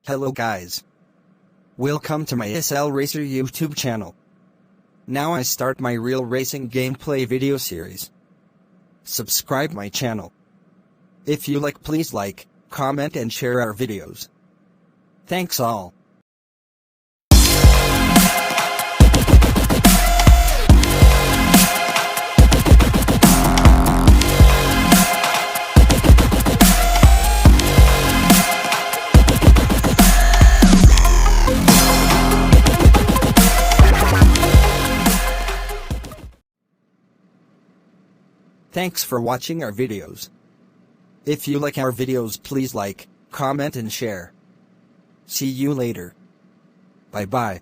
Hello guys. Welcome to my SL Racer YouTube channel. Now I start my real racing gameplay video series. Subscribe my channel. If you like, please like, comment and share our videos. Thanks all. Thanks for watching our videos. If you like our videos, please like, comment and share. See you later. Bye bye.